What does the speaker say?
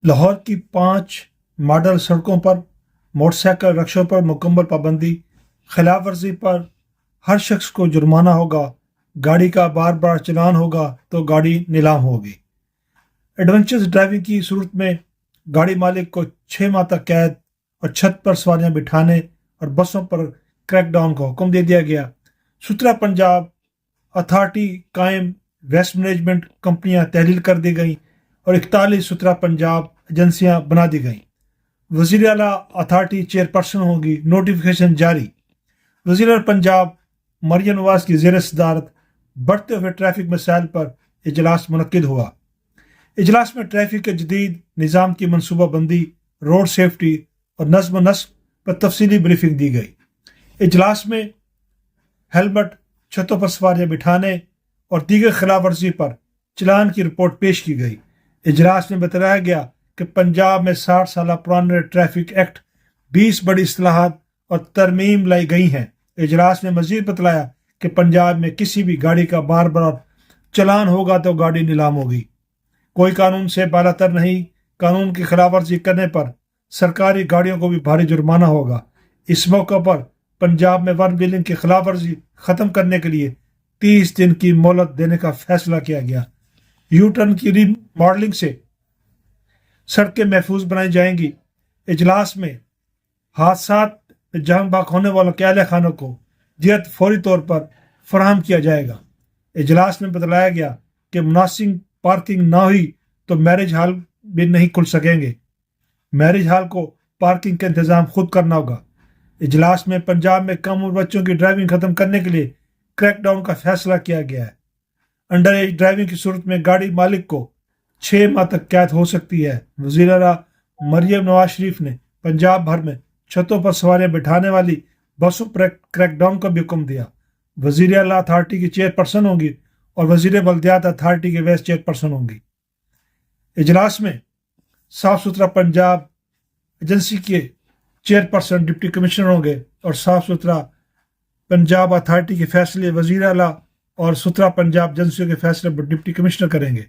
لاہور کی 5 ماڈل سڑکوں پر motor cycle رکشوں پر مکمل پابندی، خلاف ورزی پر ہر شخص کو جرمانہ ہوگا، گاڑی کا بار بار چلان ہوگا تو گاڑی نیلام ہوگی۔ ایڈونچرز ڈرائیونگ کی صورت میں گاڑی مالک کو 6 ماہ تک قید اور چھت پر سواریاں بٹھانے اور بسوں پر کریک ڈاؤن کا حکم دے دیا گیا۔ سترہ پنجاب اتھارٹی قائم، ویسٹ مینجمنٹ کمپنیاں تحلیل کر دی گئیں اور 41 سترہ پنجاب ایجنسیاں بنا دی گئیں۔ وزیر اعلیٰ اتھارٹی چیئرپرسن ہوگی، نوٹیفیکیشن جاری۔ وزیر اعلیٰ پنجاب مریم نواز کی زیر صدارت بڑھتے ہوئے ٹریفک مسائل پر اجلاس منعقد ہوا۔ اجلاس میں ٹریفک کے جدید نظام کی منصوبہ بندی، روڈ سیفٹی اور نظم و نسق پر تفصیلی بریفنگ دی گئی۔ اجلاس میں ہیلمٹ، چھتوں پر سواریاں بٹھانے اور دیگر خلاف ورزی پر چلان کی رپورٹ پیش کی گئی۔ اجلاس میں بتایا گیا کہ پنجاب میں 60 سالہ پرانے ٹریفک ایکٹ 20 بڑی اصلاحات اور ترمیم لائی گئی ہیں۔ اجلاس میں مزید بتلایا کہ پنجاب میں کسی بھی گاڑی کا بار بار چلان ہوگا تو گاڑی نیلام ہوگی۔ کوئی قانون سے بالاتر نہیں، قانون کی خلاف ورزی کرنے پر سرکاری گاڑیوں کو بھی بھاری جرمانہ ہوگا۔ اس موقع پر پنجاب میں ون ویلنگ کی خلاف ورزی ختم کرنے کے لیے 30 دن کی مہلت دینے کا فیصلہ کیا گیا۔ یو ٹرن کی ری ماڈلنگ سے سڑکیں محفوظ بنائی جائیں گی۔ اجلاس میں حادثات میں جان بحق ہونے والوں کے اہل خانوں کو دیت فوری طور پر فراہم کیا جائے گا۔ اجلاس میں بتلایا گیا کہ مناسب پارکنگ نہ ہوئی تو میرج ہال بھی نہیں کھل سکیں گے۔ میرج ہال کو پارکنگ کا انتظام خود کرنا ہوگا۔ اجلاس میں پنجاب میں کم عمر بچوں کی ڈرائیونگ ختم کرنے کے لیے کریک ڈاؤن کا فیصلہ کیا گیا ہے۔ انڈر ایج ڈرائیونگ کی صورت میں گاڑی مالک کو 6 ماہ تک قید ہو سکتی ہے۔ وزیر اعلیٰ مریم نواز شریف نے پنجاب بھر میں چھتوں پر سواریاں بٹھانے والی بسوں پر کریک ڈاؤن کا بھی حکم دیا۔ وزیر اعلیٰ اتھارٹی کی چیئرپرسن ہوں گی اور وزیر بلدیات اتھارٹی کے وائس چیئرپرسن ہوں گی۔ اجلاس میں صاف ستھرا پنجاب ایجنسی کے چیئرپرسن ڈپٹی کمشنر ہوں گے اور صاف ستھرا پنجاب اتھارٹی کے فیصلے وزیر اعلیٰ اور ستھرا پنجاب ایجنسیوں کے فیصلے ڈپٹی کمشنر کریں گے۔